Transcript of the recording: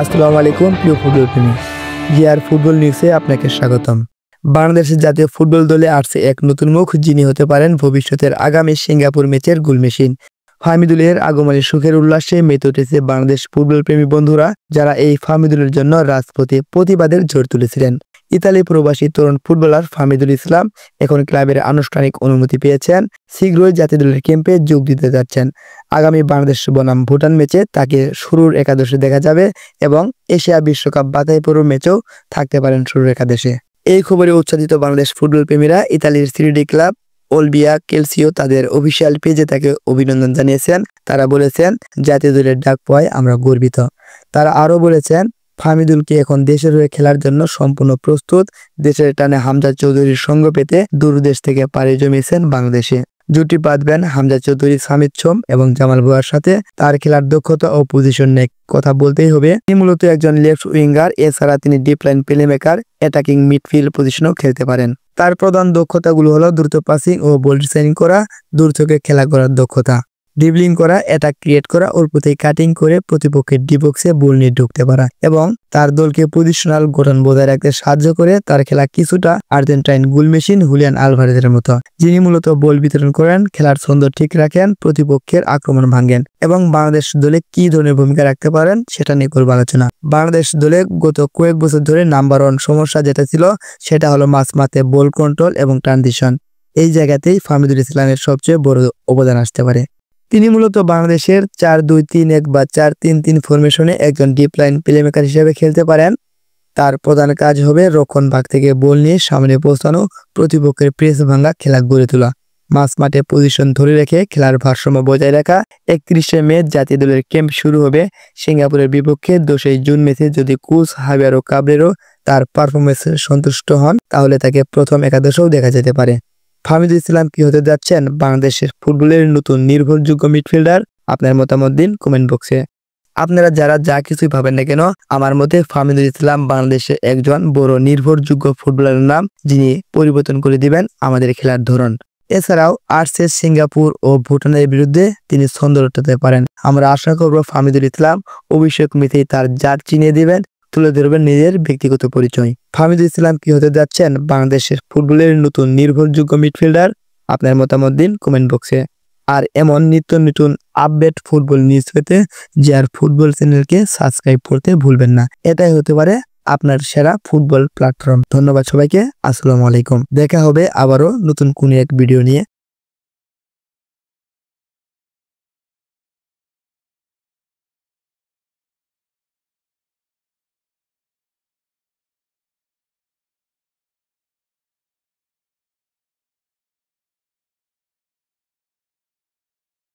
আসসালামু আলাইকুম প্রিয় ফুটবল প্রেমী। জিআর ফুটবল নিউজে আপনাকে স্বাগতম। বাংলাদেশের জাতীয় ফুটবল দলে আসছে এক নতুন মুখ, যিনি হতে পারেন ভবিষ্যতের আগামী সিঙ্গাপুর ম্যাচের গোল মেশিন। ফাহমিদুলের আগমনের সুখের উল্লাসে মেতে উঠেছে বাংলাদেশ ফুটবল প্রেমী বন্ধুরা, যারা এই ফাহমিদুলের জন্য রাজপথে প্রতিবাদের ঝড় তুলেছিলেন। ইতালি প্রবাসী তরুণ ফুটবলার ফাহমিদুল ইসলাম এখন ক্লাবের আনুষ্ঠানিক অনুমতি পেয়েছেন। শীঘ্রই জাতীয় দলের ক্যাম্পে যোগ দিতে যাচ্ছেন। আগামী বাংলাদেশ বনাম ভুটান ম্যাচে তাকে শুরুর একাদশে দেখা যাবে এবং এশিয়া বিশ্বকাপ বাছাই পর্ব ম্যাচেও থাকতে পারেন শুরুর একাদশে। এই খবরে উচ্ছ্বাসিত বাংলাদেশ ফুটবল প্রেমীরা ইতালির সিরি ক্লাব ওলবিয়া কেলসিও তাদের অফিসিয়াল পেজে তাকে অভিনন্দন জানিয়েছেন। তারা বলেছেন, জাতীয় দলের ডাক পাওয়ায় আমরা গর্বিত। তারা আরও বলেছেন, ফাহমিদুলকে এখন দেশের হয়ে খেলার জন্য সম্পূর্ণ প্রস্তুত। দেশের টানে হামজা চৌধুরীর সঙ্গ পেতে দূরদেশ থেকে পাড়ি জমিয়েছেন বাংলাদেশে। জুটি বাঁধবেন হামজা চৌধুরী, সামিদ সোম এবং জামাল ভুঁইয়ার সাথে। তার খেলার দক্ষতা ও পজিশন নিয়ে কথা বলতেই হবে। তিনি মূলত একজন লেফট উইঙ্গার, এছাড়া তিনি deep line playmaker, attacking midfield পজিশনেও খেলতে পারেন। তার প্রধান দক্ষতাগুলো হলো দ্রুত পাসিং ও বল ডিজাইনিং করা, দূর থেকে খেলা করার দক্ষতা, ড্রিবলিং করা, অ্যাটাক ক্রিয়েট করা, অল্পতেই কাটিং করে প্রতিপক্ষের ডি বক্সে বল নিয়ে ঢুকতে পারা এবং তার দলকে পজিশনাল গঠন বজায় রাখতে সাহায্য করে। তার খেলা কিছুটা আর্জেন্টাইন গোল মেশিন হুলিয়ান আলভারেজের মতো, যিনি মূলত বল বিতরণ করেন, খেলার ছন্দ ঠিক রাখেন, প্রতিপক্ষের আক্রমণ ভাঙেন এবং বাংলাদেশ দলে কি ধরনের ভূমিকা রাখতে পারেন সেটা নিয়ে করব আলোচনা। বাংলাদেশ দলে গত কয়েক বছর ধরে নাম্বার 1 সমস্যা যেটা ছিল সেটা হলো মাঝমাঠে বল কন্ট্রোল এবং ট্রানজিশন। এই জায়গাতেই ফাহমিদুল ইসলামের সবচেয়ে বড় অবদান আসতে পারে। তিনি মূলত বাংলাদেশের 4-2-3-1 বা 4-3-3 ফরমেশনে একজন ডিপ লাইন প্লেমেকার হিসেবে খেলতে পারেন। তার প্রধান কাজ হবে রক্ষণ ভাগ থেকে বল নিয়ে সামনে পৌঁছানো, প্রতিপক্ষের প্রেস ভাঙা, খেলা গড়ে তোলা, মাঝ মাঠে পজিশন ধরে রেখে খেলার ভারসাম্য বজায় রাখা। 31শে মে জাতীয় দলের ক্যাম্প শুরু হবে সিঙ্গাপুরের বিপক্ষে। 10 জুন ম্যাচে যদি কোচ হাবিয়ারো কাবরেরো তার পারফরমেন্সে সন্তুষ্ট হন, তাহলে তাকে প্রথম একাদশেও দেখা যেতে পারে। ফাহমিদুল ইসলাম কি হতে যাচ্ছেন বাংলাদেশের ফুটবলের নতুন নির্ভরযোগ্য মিডফিল্ডার? আপনার মতামত দিন কমেন্ট বক্সে। আপনারা যারা যা কিছুই ভাবেন না কেন, আমার মতে ফাহমিদুল ইসলাম বাংলাদেশের একজন বড় নির্ভরযোগ্য ফুটবলারের নাম, যিনি পরিবর্তন করে দিবেন আমাদের খেলার ধরন। এছাড়াও আসছে সিঙ্গাপুর ও ভুটানের বিরুদ্ধে তিনি ছন্দ রটাতে পারেন। আমরা আশা করব ফাহমিদুল ইসলাম অভিষেক ম্যাচেই তার জাত চিনিয়ে দিবেন, তুলে ধরবেন নিজের ব্যক্তিগত পরিচয়। ফাহমিদুল ইসলাম কি হতে যাচ্ছেন বাংলাদেশের ফুটবলের নতুন নির্ভরযোগ্য মিডফিল্ডার? আপনার মতামত দিন কমেন্ট বক্সে। আর এমন নিত্য নতুন আপডেট ফুটবল নিউজ পেতে জিআর ফুটবল চ্যানেলকে সাবস্ক্রাইব করতে ভুলবেন না। এটাই হতে পারে আপনার সেরা ফুটবল প্ল্যাটফর্ম। ধন্যবাদ সবাইকে। আসসালামু আলাইকুম। দেখা হবে আবারও নতুন কোনো এক ভিডিও নিয়ে।